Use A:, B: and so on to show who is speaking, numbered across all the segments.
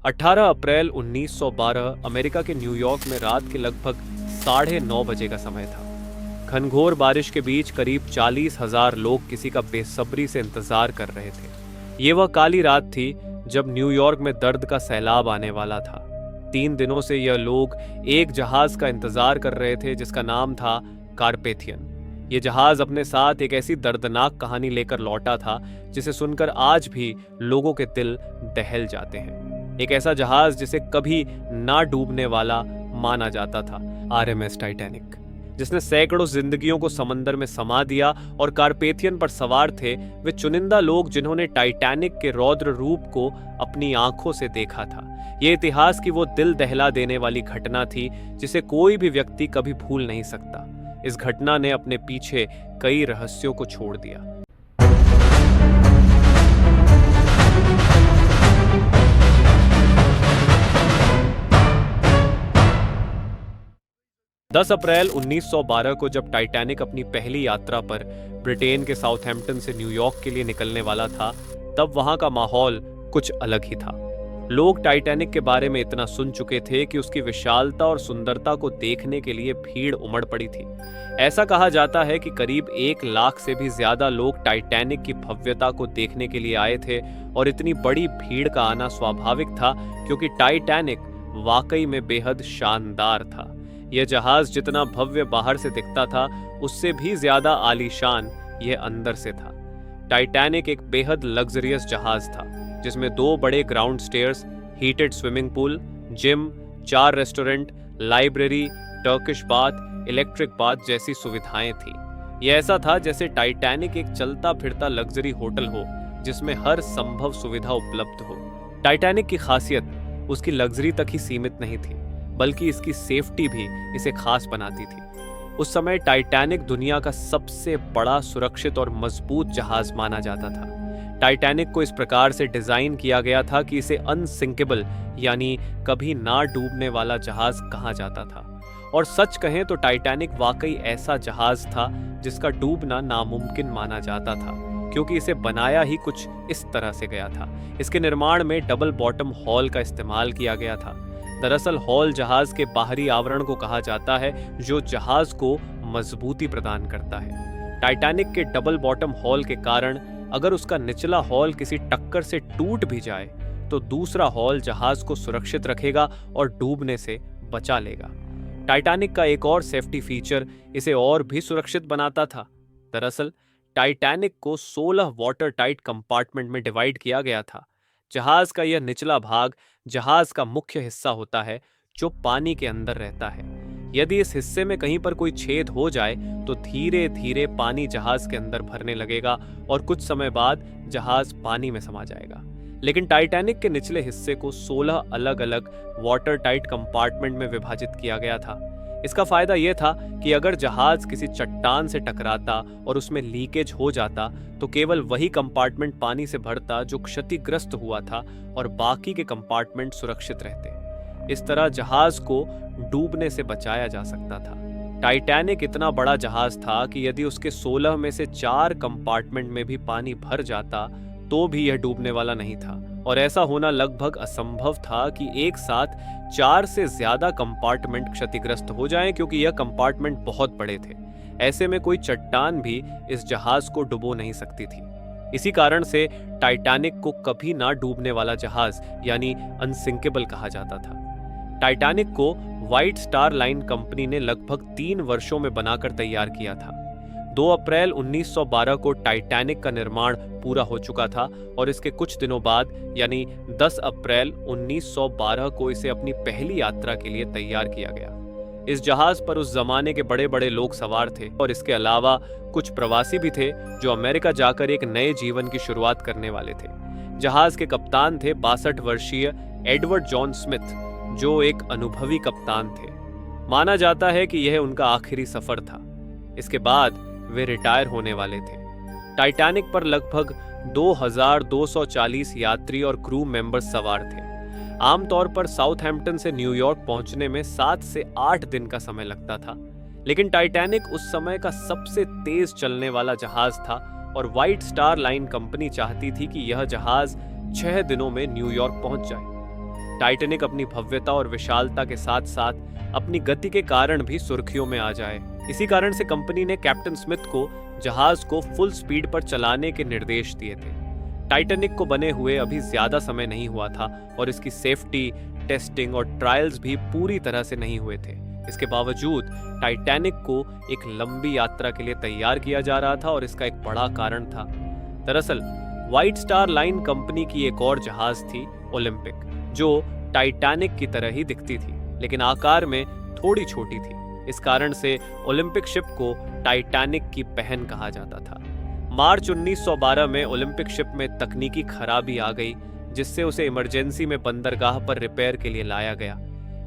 A: 18 अप्रैल 1912 America के New York में रात के लगभग 9:30 बजे का समय था। घनघोर बारिश के बीच करीब 40,000 लोग किसी का बेसब्री से इंतजार कर रहे थे। ये वह काली रात थी जब न्यूयॉर्क में दर्द का सैलाब आने वाला था। 3 दिनों से यह लोग एक जहाज का इंतजार कर रहे थे जिसका नाम था कारपेथियन। ये जहाज अपने साथ एक ऐसी दर्दनाक कहानी लेकर लौटा था जिसे सुनकर आज भी लोगों के दिल दहल जाते हैं। एक ऐसा जहाज जिसे कभी ना डूबने वाला माना जाता था, आरएमएस टाइटैनिक, जिसने सैकड़ों जिंदगियों को समंदर में समा दिया। और कारपेथियन पर सवार थे वे चुनिंदा लोग जिन्होंने टाइटैनिक के रौद्र रूप को अपनी आंखों से देखा था। यह इतिहास की वो दिल दहला देने वाली घटना थी जिसे कोई भी व्यक्ति कभी भूल नहीं सकता। इस घटना ने अपने पीछे कई रहस्यों को छोड़ दिया। 10 अप्रैल 1912 को जब टाइटैनिक अपनी पहली यात्रा पर ब्रिटेन के साउथहैम्पटन से न्यूयॉर्क के लिए निकलने वाला था, तब वहां का माहौल कुछ अलग ही था। लोग टाइटैनिक के बारे में इतना सुन चुके थे कि उसकी विशालता और सुंदरता को देखने के लिए भीड़ उमड़ पड़ी थी। ऐसा कहा जाता है कि करीब 1 लाख से भी ज्यादा लोग टाइटैनिक की भव्यता को देखने के लिए आए थे। और इतनी बड़ी भीड़ का आना स्वाभाविक था क्योंकि टाइटैनिक वाकई में बेहद शानदार था। यह जहाज जितना भव्य बाहर से दिखता था, उससे भी ज्यादा आलीशान यह अंदर से था। टाइटैनिक एक बेहद लग्जरियस जहाज था जिसमें 2 बड़े ground stairs, heated swimming pool, gym, 4 restaurant, library, Turkish bath, electric bath जैसी सुविधाएं थी। यह ऐसा था जैसे टाइटैनिक एक चलता फिरता लग्जरी होटल हो जिसमें हर संभव सुविधा उपलब्ध हो। टाइटैनिक की खासियत उसकी लग्जरी तक ही सीमित नहीं थी, बल्कि इसकी सेफ्टी भी इसे खास बनाती थी। उस समय टाइटैनिक दुनिया का सबसे बड़ा, सुरक्षित और मजबूत जहाज माना जाता था। टाइटैनिक को इस प्रकार से डिजाइन किया गया था कि इसे अनसिंकेबल यानी कभी ना डूबने वाला जहाज कहा जाता था। और सच कहें तो टाइटैनिक वाकई ऐसा जहाज था जिसका डूबना नामुमकिन माना जाता था, क्योंकि इसे बनाया ही कुछ इस तरह से गया था। इसके निर्माण में डबल बॉटम हॉल का इस्तेमाल किया गया था। दरअसल हॉल जहाज के बाहरी आवरण को कहा जाता है जो जहाज को मजबूती प्रदान करता है। टाइटैनिक के डबल बॉटम हॉल के कारण अगर उसका निचला हॉल किसी टक्कर से टूट भी जाए तो दूसरा हॉल जहाज को सुरक्षित रखेगा और डूबने से बचा लेगा। टाइटैनिक का एक और सेफ्टी फीचर इसे और भी सुरक्षित बनाता था। दरअसल टाइटैनिक को 16 वाटर टाइट कंपार्टमेंट में डिवाइड किया गया था। जहाज का यह निचला भाग जहाज का मुख्य हिस्सा होता है जो पानी के अंदर रहता है। यदि इस हिस्से में कहीं पर कोई छेद हो जाए तो धीरे धीरे पानी जहाज के अंदर भरने लगेगा और कुछ समय बाद जहाज पानी में समा जाएगा। लेकिन टाइटैनिक के निचले हिस्से को 16 अलग अलग वाटर टाइट कंपार्टमेंट में विभाजित किया गया था। इसका फायदा यह था कि अगर जहाज किसी चट्टान से टकराता और उसमें लीकेज हो जाता तो केवल वही कंपार्टमेंट पानी से भरता जो क्षतिग्रस्त हुआ था और बाकी के कंपार्टमेंट सुरक्षित रहते। इस तरह जहाज को डूबने से बचाया जा सकता था। टाइटैनिक इतना बड़ा जहाज था कि यदि उसके 16 में से 4 कंपार्टमेंट में भी पानी भर जाता तो भी यह डूबने वाला नहीं था। और ऐसा होना लगभग असंभव था कि एक साथ 4 से ज्यादा कंपार्टमेंट क्षतिग्रस्त हो जाएं, क्योंकि यह कंपार्टमेंट बहुत बड़े थे। ऐसे में कोई चट्टान भी इस जहाज को डुबो नहीं सकती थी। इसी कारण से टाइटैनिक को कभी ना डूबने वाला जहाज यानी अनसिंकेबल कहा जाता था। टाइटैनिक को व्हाइट स्टार लाइन कंपनी ने लगभग 3 वर्षों में बनाकर तैयार किया था। 2 अप्रैल 1912 को टाइटैनिक का निर्माण पूरा हो चुका था और इसके कुछ दिनों बाद यानी 10 अप्रैल 1912 को इसे अपनी पहली यात्रा के लिए तैयार किया गया। इस जहाज पर उस जमाने के बड़े बड़े लोग सवार थे और इसके अलावा कुछ प्रवासी भी थे जो अमेरिका जाकर एक नए जीवन की शुरुआत करने वाले थे। जहाज के कप्तान थे 62 वर्षीय एडवर्ड जॉन स्मिथ, जो एक अनुभवी कप्तान थे। माना जाता है कि यह उनका आखिरी सफर था। इसके बाद वे रिटायर होने वाले थे। टाइटैनिक पर लगभग 2240 यात्री और क्रू मेंबर्स सवार थे। आमतौर पर साउथहैम्पटन से न्यूयॉर्क पहुंचने में 7 से 8 दिन का समय लगता था, लेकिन टाइटैनिक उस समय का सबसे तेज चलने वाला जहाज था और व्हाइट स्टार लाइन कंपनी चाहती थी कि यह जहाज 6 दिनों में न्यूयॉर्क पहुंच जाए। टाइटैनिक अपनी भव्यता और विशालता के साथ साथ अपनी गति के कारण भी सुर्खियों में आ जाए। इसी कारण से कंपनी ने कैप्टन स्मिथ को जहाज को फुल स्पीड पर चलाने के निर्देश दिए थे। टाइटैनिक को बने हुए अभी ज्यादा समय नहीं हुआ था और इसकी सेफ्टी, टेस्टिंग और ट्रायल्स भी पूरी तरह से नहीं हुए थे। इसके बावजूद टाइटैनिक को एक लंबी यात्रा के लिए तैयार किया जा रहा था और इसका एक बड़ा कारण था। दरअसल व्हाइट स्टार लाइन कंपनी की एक और जहाज थी, ओलंपिक, जो टाइटैनिक की तरह ही दिखती थी लेकिन आकार में थोड़ी छोटी थी। इस कारण से ओलंपिक शिप को टाइटैनिक की बहन कहा जाता था। मार्च 1912 में ओलंपिक शिप में तकनीकी खराबी आ गई जिससे उसे इमरजेंसी में बंदरगाह पर रिपेयर के लिए लाया गया।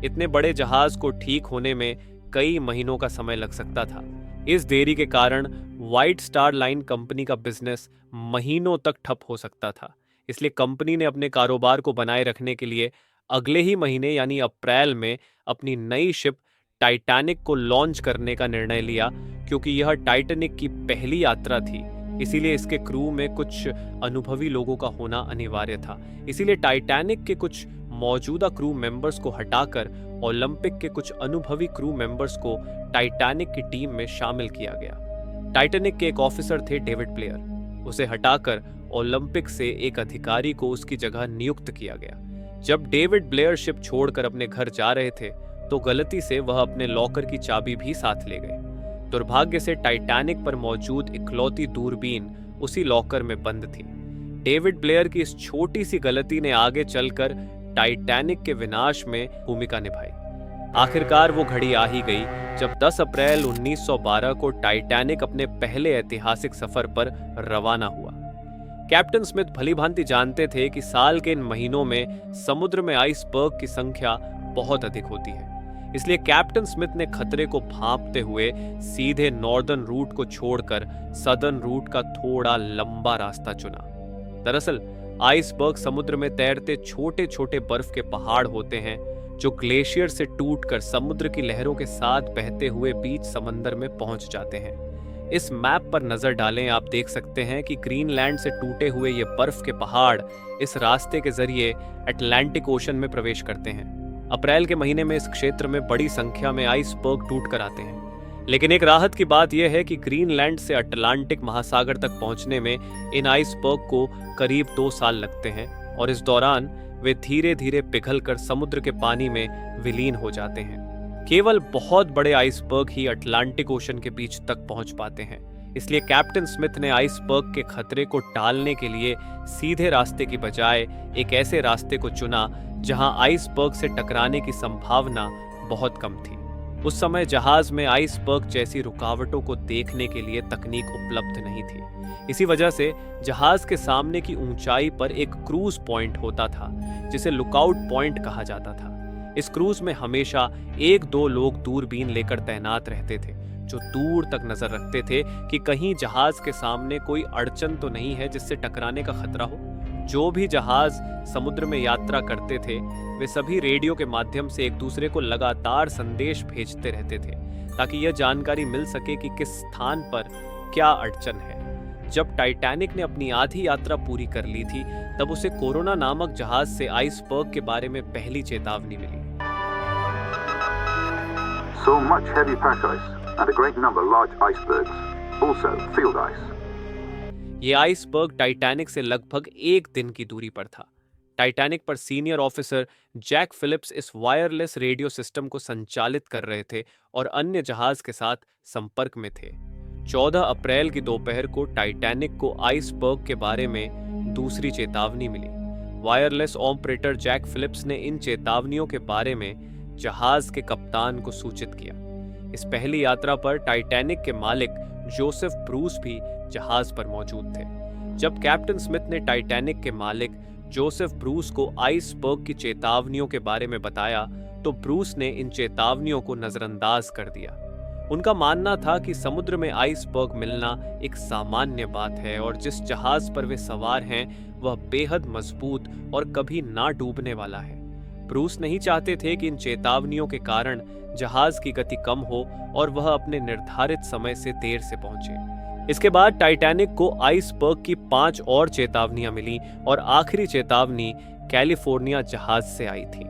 A: इतने बड़े जहाज को ठीक होने में कई महीनों का समय लग सकता था। इस देरी के कारण व्हाइट स्टार लाइन कंपनी का बिजनेस महीनों तक ठप हो सकता था। इसलिए कंपनी ने अपने कारोबार को बनाए रखने के लिए अगले ही महीने यानी अप्रैल में अपनी नई शिप टाइटैनिक को लॉन्च करने का निर्णय लिया। क्योंकि यह टाइटैनिक की पहली यात्रा थी, इसीलिए इसके क्रू में कुछ अनुभवी लोगों का होना अनिवार्य था। इसीलिए टाइटैनिक के कुछ मौजूदा क्रू मेंबर्स को हटाकर ओलंपिक के कुछ अनुभवी क्रू मेंबर्स को टाइटैनिक की टीम में शामिल किया गया। टाइटैनिक के एक ऑफिसर थे डेविड ब्लेयर, उसे हटाकर ओलंपिक से एक अधिकारी को उसकी जगह नियुक्त किया गया। जब डेविड ब्लेयर शिप छोड़कर अपने घर जा रहे थे तो गलती से वह अपने लॉकर की चाबी भी साथ ले गए। दुर्भाग्य से टाइटैनिक पर मौजूद इकलौती दूरबीन उसी लॉकर में बंद थी। डेविड ब्लेयर की इस छोटी सी गलती ने आगे चलकर टाइटैनिक के विनाश में भूमिका निभाई। आखिरकार वो घड़ी आ ही गई जब 10 अप्रैल 1912 को टाइटैनिक अपने पहले ऐतिहासिक सफर पर रवाना हुआ। कैप्टन स्मिथ भलीभांति जानते थे कि साल के इन महीनों में समुद्र में आइसबर्ग की संख्या बहुत अधिक होती है। इसलिए कैप्टन स्मिथ ने खतरे को भांपते हुए सीधे नॉर्दर्न रूट को छोड़कर सदर्न रूट का थोड़ा लंबा रास्ता चुना। दरअसल आइसबर्ग समुद्र में तैरते छोटे छोटे बर्फ के पहाड़ होते हैं जो ग्लेशियर से टूटकर समुद्र की लहरों के साथ बहते हुए बीच समंदर में पहुंच जाते हैं। इस मैप पर नजर डालें, आप देख सकते हैं कि ग्रीनलैंड से टूटे हुए ये बर्फ के पहाड़ इस रास्ते के जरिए अटलांटिक ओशन में प्रवेश करते हैं। अप्रैल के महीने में इस क्षेत्र में बड़ी संख्या में आइसबर्ग टूट कर आते हैं। लेकिन एक राहत की बात यह है कि ग्रीनलैंड से अटलांटिक महासागर तक पहुंचने में इन आइसबर्ग को करीब 2 साल लगते हैं और इस दौरान वे धीरे धीरे पिघलकर समुद्र के पानी में विलीन हो जाते हैं। केवल बहुत बड़े आइसबर्ग ही अटलांटिक ओशन के बीच तक पहुंच पाते हैं। इसलिए कैप्टन स्मिथ ने आइसबर्ग के खतरे को टालने के लिए सीधे रास्ते की बजाय एक ऐसे रास्ते को चुना जहां आइसबर्ग से टकराने की संभावना बहुत कम थी। उस समय जहाज में आइसबर्ग जैसी रुकावटों को देखने के लिए तकनीक उपलब्ध नहीं थी। इसी वजह से जहाज के सामने की ऊंचाई पर एक क्रूज पॉइंट होता था जिसे लुकआउट पॉइंट कहा जाता था। इस क्रूज में हमेशा 1-2 लोग दूरबीन लेकर तैनात रहते थे जो दूर तक नजर रखते थे कि कहीं जहाज के सामने कोई अड़चन तो नहीं है जिससे टकराने का खतरा हो। जो भी जहाज समुद्र में यात्रा करते थे वे सभी रेडियो के माध्यम से एक दूसरे को लगातार संदेश भेजते रहते थे ताकि यह जानकारी मिल सके कि किस स्थान पर क्या अड़चन है। जब टाइटैनिक ने अपनी आधी यात्रा पूरी कर ली थी तब उसे कोरोना नामक जहाज से आइसबर्ग के बारे में पहली चेतावनी मिली।
B: So much heavy pack ice and a great number large icebergs, also field ice.
A: ये आइसबर्ग टाइटैनिक से लगभग 1 दिन की दूरी पर था। टाइटैनिक पर सीनियर ऑफिसर जैक फिलिप्स इस वायरलेस रेडियो सिस्टम को संचालित कर रहे थे और अन्य जहाज के साथ संपर्क में थे। 14 अप्रैल की दोपहर को टाइटैनिक को आइसबर्ग के बारे में दूसरी चेतावनी मिली। वायरलेस ऑपरेटर जैक फिलिप्स ने इन चेतावनियों के बारे में जहाज के कप्तान को सूचित किया। इस पहली यात्रा पर टाइटैनिक के मालिक जोसेफ ब्रूस भी जहाज पर मौजूद थे। जब कैप्टन स्मिथ ने टाइटैनिक के मालिक जोसेफ ब्रूस को आइसबर्ग की चेतावनियों के बारे में बताया तो ब्रूस ने इन चेतावनियों को नजरअंदाज कर दिया। उनका मानना था कि समुद्र में आइसबर्ग मिलना एक सामान्य बात है और जिस जहाज पर वे सवार हैं वह बेहद मजबूत और कभी ना डूबने वाला है। ब्रूस नहीं चाहते थे कि इन चेतावनियों के कारण जहाज की गति कम हो और वह अपने निर्धारित समय से देर से पहुंचे। इसके बाद टाइटैनिक को आइसबर्ग की 5 और चेतावनियां मिली और आखिरी चेतावनी कैलिफोर्निया जहाज से आई थी।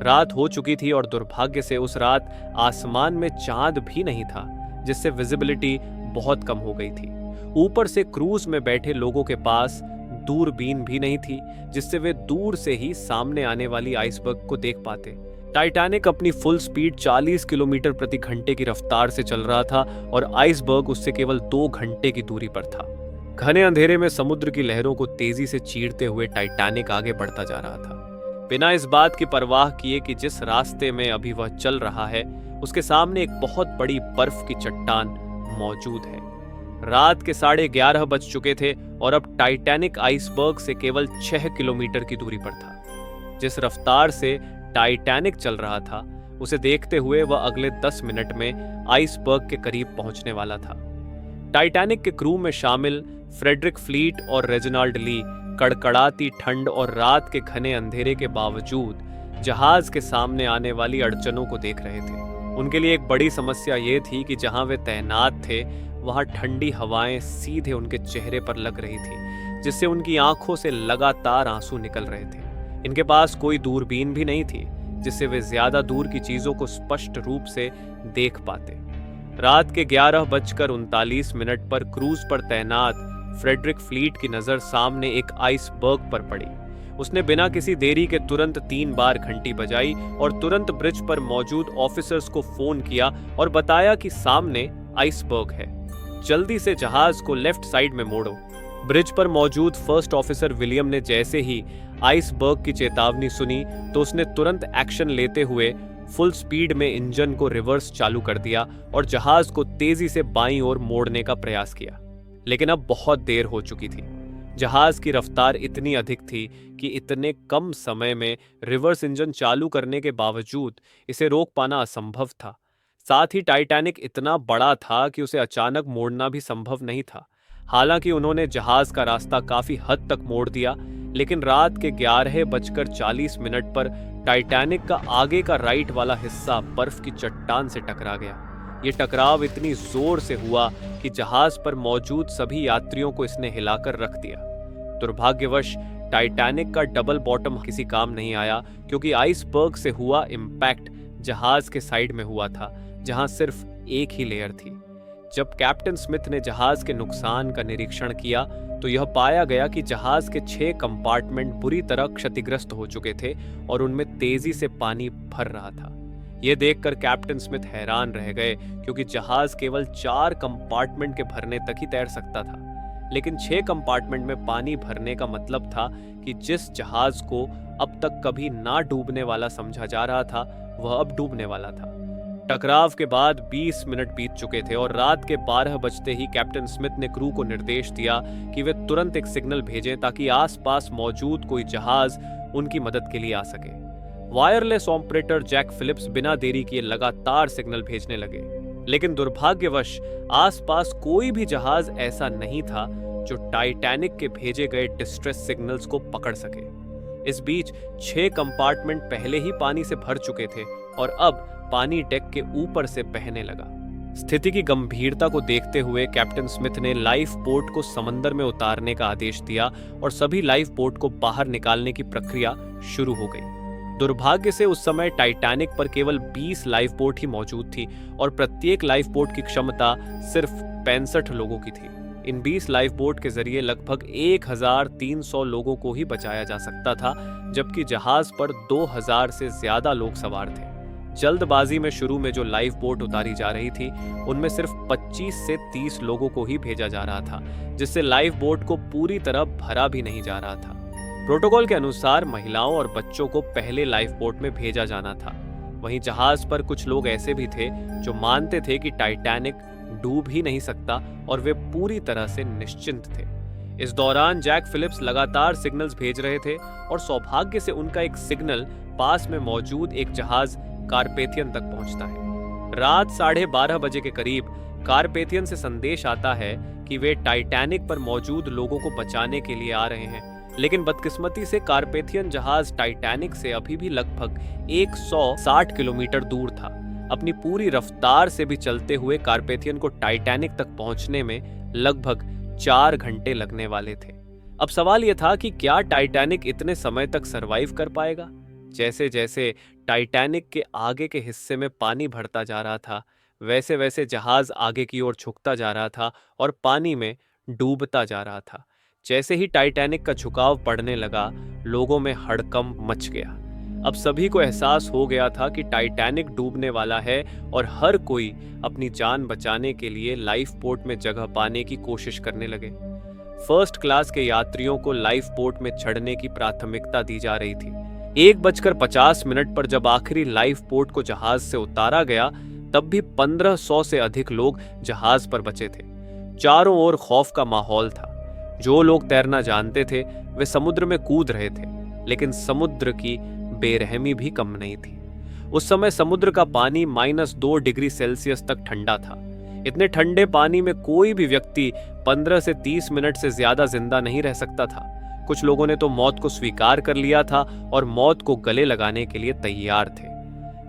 A: रात हो चुकी थी और दुर्भाग्य से उस रात आसमान में चांद भी नहीं था, जिससे विजिबिलिटी बहुत कम हो गई थी। ऊपर से क्रूज में बैठे लोगों के पास दूरबीन भी नहीं थी, जिससे वे दूर से ही सामने आने वाली आइसबर्ग को देख पाते। टाइटैनिक अपनी फुल स्पीड 40 किलोमीटर प्रति घंटे की रफ्तार से चल रहा था और आइसबर्ग उससे केवल 2 घंटे की दूरी पर था। घने अंधेरे में समुद्र की लहरों को तेजी से चीरते हुए टाइटैनिक आगे बढ़ता जा रहा था, बिना इस बात की परवाह किए कि जिस रास्ते में अभी वह चल रहा है उसके सामने एक बहुत बड़ी बर्फ की चट्टान मौजूद है। रात के 11:30 बज चुके थे और अब टाइटैनिक आइसबर्ग से केवल 6 किलोमीटर की दूरी पर था। जिस रफ्तार से टाइटैनिक चल रहा था उसे देखते हुए वह अगले 10 मिनट में आइसबर्ग के करीब पहुंचने वाला था। टाइटैनिक के क्रू में शामिल फ्रेडरिक फ्लीट और रेजिनाल्ड ली कड़कड़ाती ठंड और रात के घने अंधेरे के बावजूद जहाज के सामने आने वाली अड़चनों को देख रहे थे। उनके लिए एक बड़ी समस्या ये थी कि जहां वे तैनात थे वहां ठंडी हवाएं सीधे उनके चेहरे पर लग रही थी, जिससे उनकी आंखों से लगातार आंसू निकल रहे थे। इनके पास कोई दूरबीन भी नहीं थी, जिससे वे ज्यादा दूर की चीजों को स्पष्ट रूप से देख पाते। रात के 11:39 पर क्रूज पर तैनात फ्रेडरिक फ्लीट की नजर सामने एक आइसबर्ग पर पड़ी। उसने बिना किसी देरी के तुरंत 3 बार घंटी बजाई और तुरंत ब्रिज पर मौजूद ऑफिसर्स को फोन किया और बताया कि सामने आइसबर्ग है, जल्दी से जहाज को लेफ्ट साइड में मोड़ो। ब्रिज पर मौजूद फर्स्ट ऑफिसर विलियम ने जैसे ही आइसबर्ग की चेतावनी सुनी तो उसने तुरंत एक्शन लेते हुए फुल स्पीड में इंजन को रिवर्स चालू कर दिया और जहाज को तेजी से बाईं ओर मोड़ने का प्रयास किया। लेकिन अब बहुत देर हो चुकी थी। जहाज की रफ्तार इतनी अधिक थी कि इतने कम समय में रिवर्स इंजन चालू करने के बावजूद इसे रोक पाना असंभव था। साथ ही टाइटैनिक इतना बड़ा था कि उसे अचानक मोड़ना भी संभव नहीं था। हालांकि उन्होंने जहाज का रास्ता काफी हद तक मोड़ दिया, लेकिन रात के 11:40 पर टाइटैनिक का आगे का राइट वाला हिस्सा बर्फ की चट्टान से टकरा गया। ये टकराव इतनी जोर से हुआ कि जहाज पर मौजूद सभी यात्रियों को इसने हिलाकर रख दिया। दुर्भाग्यवश टाइटैनिक का डबल बॉटम किसी काम नहीं आया, क्योंकि आइसबर्ग से हुआ इम्पैक्ट जहाज के साइड में हुआ था, जहां सिर्फ एक ही लेयर थी। जब कैप्टन स्मिथ ने जहाज के नुकसान का निरीक्षण किया तो यह पाया गया कि जहाज के 6 कंपार्टमेंट बुरी तरह क्षतिग्रस्त हो चुके थे और उनमें तेजी से पानी भर रहा था। यह देखकर कैप्टन स्मिथ हैरान रह गए, क्योंकि जहाज केवल 4 कंपार्टमेंट के भरने तक ही तैर सकता था, लेकिन 6 कंपार्टमेंट में पानी भरने का मतलब था कि जिस जहाज को अब तक कभी ना डूबने वाला समझा जा रहा था वह अब डूबने वाला था। टकराव के बाद 20 मिनट बीत चुके थे और रात के 12 बजते ही कैप्टन स्मिथ ने क्रू को निर्देश दिया कि वे तुरंत एक सिग्नल भेजें ताकि आसपास मौजूद कोई जहाज उनकी मदद के लिए आ सके। वायरलेस ऑपरेटर जैक फिलिप्स बिना देरी किए लगातार सिग्नल भेजने लगे, लेकिन दुर्भाग्यवश आसपास कोई भी जहाज ऐसा नहीं था जो टाइटैनिक के भेजे गए डिस्ट्रेस सिग्नल्स को पकड़ सके। इस बीच 6 कंपार्टमेंट पहले ही पानी से भर चुके थे और अब पानी डेक के ऊपर से बहने लगा। स्थिति की गंभीरता को देखते हुए कैप्टन स्मिथ ने लाइफ बोट को समंदर में उतारने का आदेश दिया और सभी लाइफ बोट को बाहर निकालने की प्रक्रिया शुरू हो गई। दुर्भाग्य से उस समय टाइटैनिक पर केवल 20 लाइफ बोट ही मौजूद थी और प्रत्येक लाइफ बोट की क्षमता सिर्फ 65 लोगों की थी। इन 20 लाइफ बोट के जरिए लगभग 1300 लोगों को ही बचाया जा सकता था, जबकि जहाज पर 2000 से ज्यादा लोग सवार थे। जल्दबाजी में शुरू में जो लाइफ बोट उतारी जा रही थी उनमें सिर्फ 25 से 30 लोगों को ही भेजा जा रहा था, जिससे लाइफ बोट को पूरी तरह भरा भी नहीं जा रहा था। प्रोटोकॉल के अनुसार महिलाओं और बच्चों को पहले लाइफ बोट में भेजा जाना था। वहीं जहाज पर कुछ लोग ऐसे भी थे जो मानते थे कि टाइटैनिक डूब ही नहीं सकता और वे पूरी तरह से निश्चिंत थे। इस दौरान जैक फिलिप्स लगातार सिग्नल्स भेज रहे थे और सौभाग्य से उनका एक सिग्नल पास में मौजूद एक जहाज कार्पेथियन तक पहुंचता है। रात 12:30 बजे के करीब कार्पेथियन से संदेश आता है कि वे टाइटैनिक पर मौजूद लोगों को बचाने के लिए आ रहे हैं, लेकिन बदकिस्मती से कार्पेथियन जहाज टाइटैनिक से अभी भी लगभग 160 किलोमीटर दूर था। अपनी पूरी रफ्तार से भी चलते हुए कार्पेथियन को टाइटैनिक तक पहुंचने में लगभग 4 घंटे लगने वाले थे। अब सवाल यह था कि क्या टाइटैनिक इतने समय तक सरवाइव कर पाएगा। जैसे जैसे टाइटैनिक के आगे के हिस्से में पानी भरता जा रहा था, वैसे वैसे जहाज आगे की ओर झुकता जा रहा था और पानी में डूबता जा रहा था। जैसे ही टाइटैनिक का झुकाव पड़ने लगा, लोगों में हड़कंप मच गया। अब सभी को एहसास हो गया था कि टाइटैनिक डूबने वाला है और हर कोई अपनी जान बचाने के लिए लाइफ बोट में जगह पाने की कोशिश करने लगे। फर्स्ट क्लास के यात्रियों को लाइफ बोट में चढ़ने की प्राथमिकता दी जा रही थी। 1:50 पर जब आखिरी लाइफ बोट को जहाज से उतारा गया, तब भी 1500 से अधिक लोग जहाज पर बचे थे। चारों ओर खौफ का माहौल था। जो लोग तैरना जानते थे वे समुद्र में कूद रहे थे, लेकिन समुद्र की बेरहमी भी कम नहीं थी। उस समय समुद्र का पानी -2 डिग्री सेल्सियस तक ठंडा था। इतने ठंडे पानी में कोई भी व्यक्ति 15 से 30 मिनट से ज्यादा जिंदा नहीं रह सकता था। कुछ लोगों ने तो मौत को स्वीकार कर लिया था और मौत को गले लगाने के लिए तैयार थे।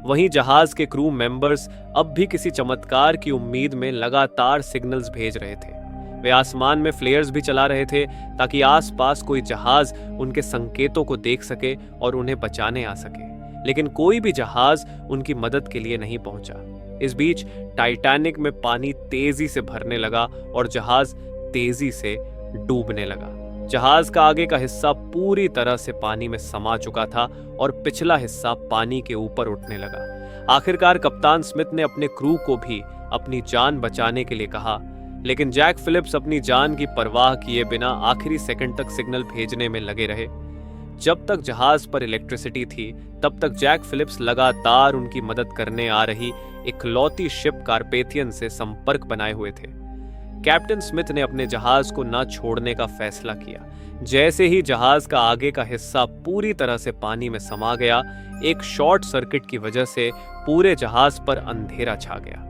A: वहीं जहाज के क्रू मेंबर्स अब भी किसी चमत्कार की उम्मीद में लगातार सिग्नल्स भेज रहे थे। वे आसमान में फ्लेयर्स भी चला रहे थे ताकि आसपास कोई जहाज उनके संकेतों को देख सके और उन्हें बचाने आ सके, लेकिन कोई भी जहाज उनकी मदद के लिए नहीं पहुंचा। इस बीच टाइटैनिक में पानी तेजी से भरने लगा और जहाज तेजी से डूबने लगा। जहाज का आगे का हिस्सा पूरी तरह से पानी में समा चुका था और पिछला हिस्सा पानी के ऊपर उठने लगा। आखिरकार कप्तान स्मिथ ने अपने क्रू को भी अपनी जान बचाने के लिए कहा, लेकिन जैक फिलिप्स अपनी जान की परवाह किए बिना आखिरी सेकंड तक सिग्नल भेजने में लगे रहे। जब तक जहाज पर इलेक्ट्रिसिटी थी, तब तक जैक फिलिप्स लगातार उनकी मदद करने आ रही इकलौती शिप कारपेथियन से संपर्क बनाए हुए थे। कैप्टन स्मिथ ने अपने जहाज को न छोड़ने का फैसला किया। जैसे ही जहाज का आगे का हिस्सा पूरी तरह से पानी में समा गया, एक शॉर्ट सर्किट की वजह से पूरे जहाज पर अंधेरा छा गया।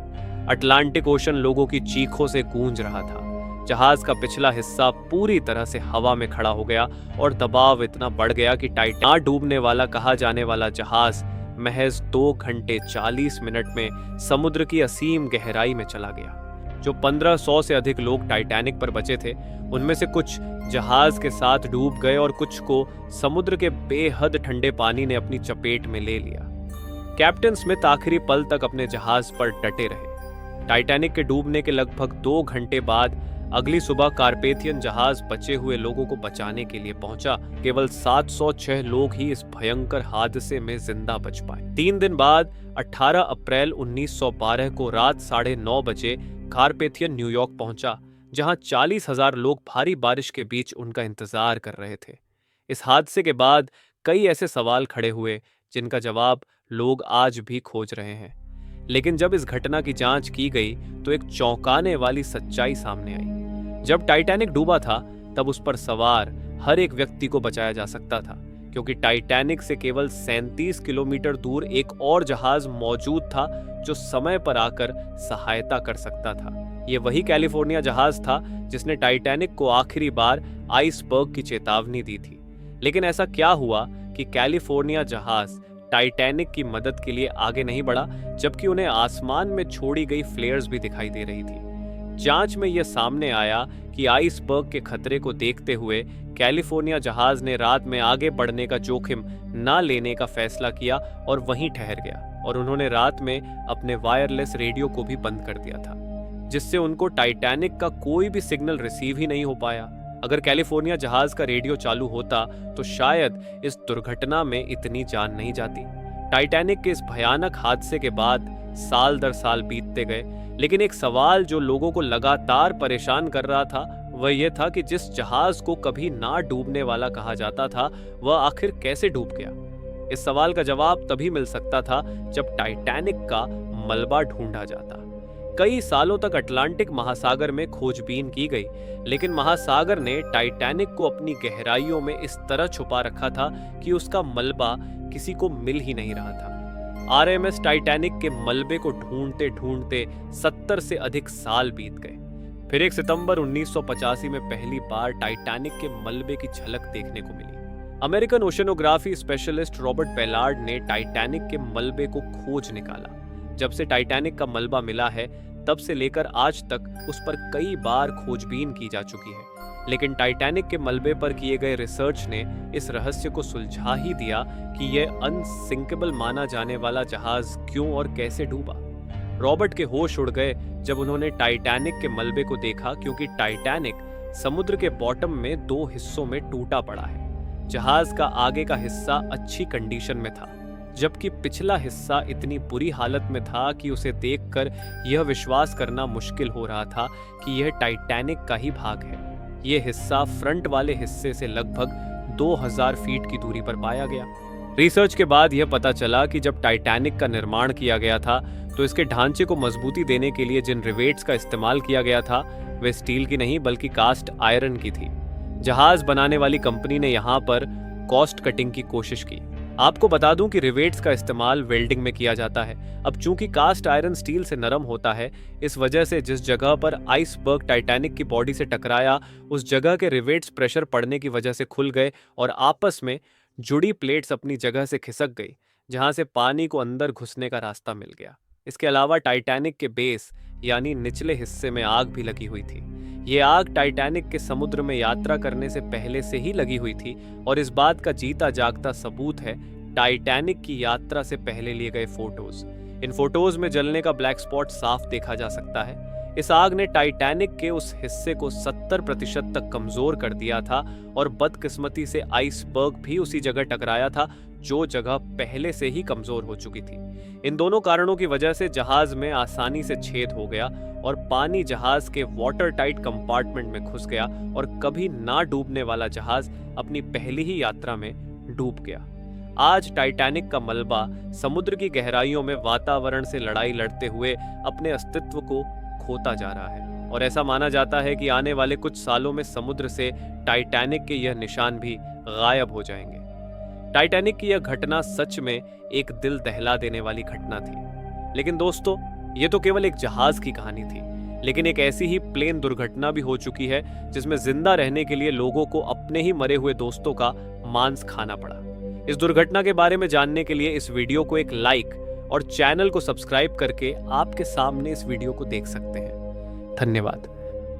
A: अटलांटिक ओशन लोगों की चीखों से गूंज रहा था। जहाज का पिछला हिस्सा पूरी तरह से हवा में खड़ा हो गया और दबाव इतना बढ़ गया कि टाइटैनिक डूबने वाला कहा जाने वाला जहाज महज 2 घंटे 40 मिनट में समुद्र की असीम गहराई में चला गया। जो 1500 से अधिक लोग टाइटैनिक पर बचे थे, उनमें से कुछ जहाज के साथ डूब गए और कुछ को समुद्र के बेहद ठंडे पानी ने अपनी चपेट में ले लिया। कैप्टन स्मिथ आखिरी पल तक अपने जहाज पर डटे रहे। टाइटैनिक के डूबने के लगभग 2 घंटे बाद अगली सुबह कारपेथियन जहाज बचे हुए लोगों को बचाने के लिए पहुंचा। केवल 706 लोग ही इस भयंकर हादसे में जिंदा बच पाए। 3 दिन बाद 18 अप्रैल 1912 को रात 9:30 बजे कारपेथियन न्यूयॉर्क पहुंचा, जहां 40,000 लोग भारी बारिश के बीच उनका इंतजार कर रहे थे। इस हादसे के बाद कई ऐसे सवाल खड़े हुए जिनका जवाब लोग आज भी खोज रहे हैं। लेकिन जब इस घटना की जांच की गई तो एक चौंकाने वाली सच्चाई सामने आई। जब टाइटैनिक डूबा था, तब उस पर सवार हर एक व्यक्ति को बचाया जा सकता था, क्योंकि टाइटैनिक से केवल 37 किलोमीटर दूर एक और जहाज मौजूद था जो समय पर आकर सहायता कर सकता था। ये वही कैलिफोर्निया जहाज था जिसने टाइटैनिक को आखिरी बार आइसबर्ग की चेतावनी दी थी। लेकिन ऐसा क्या हुआ कि कैलिफोर्निया जहाज टाइटैनिक की मदद के लिए आगे नहीं बढ़ा, जबकि उन्हें आसमान में छोड़ी गई फ्लेयर्स भी दिखाई दे रही थी। जांच में यह सामने आया कि आइसबर्ग के खतरे को देखते हुए कैलिफोर्निया जहाज ने रात में आगे बढ़ने का जोखिम न लेने का फैसला किया और वहीं ठहर गया, और उन्होंने रात में अपने वायरलेस रेडियो को भी बंद कर दिया था, जिससे उनको टाइटैनिक का कोई भी सिग्नल रिसीव ही नहीं हो पाया। अगर कैलिफोर्निया जहाज का रेडियो चालू होता तो शायद इस दुर्घटना में इतनी जान नहीं जाती। टाइटैनिक के इस भयानक हादसे के बाद साल दर साल बीतते गए, लेकिन एक सवाल जो लोगों को लगातार परेशान कर रहा था वह यह था कि जिस जहाज को कभी ना डूबने वाला कहा जाता था, वह आखिर कैसे डूब गया। इस सवाल का जवाब तभी मिल सकता था जब टाइटैनिक का मलबा ढूंढा जाता। कई सालों तक अटलांटिक महासागर में खोजबीन की गई, लेकिन महासागर ने टाइटैनिक को अपनी गहराइयों में इस तरह छुपा रखा था कि उसका मलबा किसी को मिल ही नहीं रहा था। आरएमएस टाइटैनिक के मलबे को ढूंढते ढूंढते 70 से अधिक साल बीत गए। फिर 1 सितंबर 1985 में पहली बार टाइटैनिक के मलबे की झलक देखने को मिली। American oceanography specialist Robert Ballard ने टाइटैनिक के मलबे को खोज निकाला। जब से टाइटैनिक का मलबा मिला है, तब से लेकर आज तक उस पर कई बार खोजबीन की जा चुकी है, लेकिन टाइटैनिक के मलबे पर किए गए रिसर्च ने इस रहस्य को सुलझा ही दिया कि यह अनसिंकेबल माना जाने वाला जहाज क्यों और कैसे डूबा। रॉबर्ट के होश उड़ गए जब उन्होंने टाइटैनिक के मलबे को देखा, क्योंकि टाइटैनिक समुद्र के बॉटम में 2 हिस्सों में टूटा पड़ा है। जहाज का आगे का हिस्सा अच्छी कंडीशन में था, जबकि पिछला हिस्सा इतनी बुरी हालत में था कि उसे देखकर यह विश्वास करना मुश्किल हो रहा था कि यह टाइटैनिक का ही भाग है। यह हिस्सा फ्रंट वाले हिस्से से लगभग 2000 फीट की दूरी पर पाया गया। रिसर्च के बाद यह पता चला कि जब टाइटैनिक का निर्माण किया गया था तो इसके ढांचे को मजबूती देने के लिए जिन रिवेट्स का इस्तेमाल किया गया था वे स्टील की नहीं बल्कि कास्ट आयरन की थी। जहाज बनाने वाली कंपनी ने यहाँ पर कॉस्ट कटिंग की कोशिश की। आपको बता दूं कि रिवेट्स का इस्तेमाल वेल्डिंग में किया जाता है। अब चूंकि कास्ट आयरन स्टील से नरम होता है, इस वजह से जिस जगह पर आइसबर्ग टाइटैनिक की बॉडी से टकराया उस जगह के रिवेट्स प्रेशर पड़ने की वजह से खुल गए और आपस में जुड़ी प्लेट्स अपनी जगह से खिसक गई, जहां से पानी को अंदर घुसने का रास्ता मिल गया। इसके अलावा टाइटैनिक के बेस यानी निचले हिस्से में आग भी लगी हुई थी। ये आग टाइटैनिक के समुद्र में यात्रा करने से पहले से ही लगी हुई थी और इस बात का जीता जागता सबूत है टाइटैनिक की यात्रा से पहले लिए गए फोटोज। इन फोटोज में जलने का ब्लैक स्पॉट साफ देखा जा सकता है। इस आग ने टाइटैनिक के उस हिस्से को 70% तक कमजोर कर दिया था और बदकिस्मती से आइसबर्ग भी उसी जगह टकराया था जो जगह पहले से ही कमजोर हो चुकी थी। इन दोनों कारणों की वजह से जहाज में आसानी से छेद हो गया और पानी जहाज के वाटर टाइट कंपार्टमेंट में घुस गया और कभी ना डूबने वाला जहाज अपनी पहली ही यात्रा में डूब गया। आज टाइटैनिक का मलबा समुद्र की गहराइयों में वातावरण से लड़ाई लड़ते हुए अपने अस्तित्व को खोता जा रहा है और ऐसा माना जाता है कि आने वाले कुछ सालों में समुद्र से टाइटैनिक के यह निशान भी गायब हो जाएंगे। टाइटैनिक की यह घटना सच में एक दिल दहला देने वाली घटना थी। लेकिन दोस्तों, ये तो केवल एक जहाज की कहानी थी, लेकिन एक ऐसी ही प्लेन दुर्घटना भी हो चुकी है जिसमें जिंदा रहने के लिए लोगों को अपने ही मरे हुए दोस्तों का मांस खाना पड़ा। इस दुर्घटना के बारे में जानने के लिए इस वीडियो को एक लाइक और चैनल को सब्सक्राइब करके आपके सामने इस वीडियो को देख सकते हैं। धन्यवाद।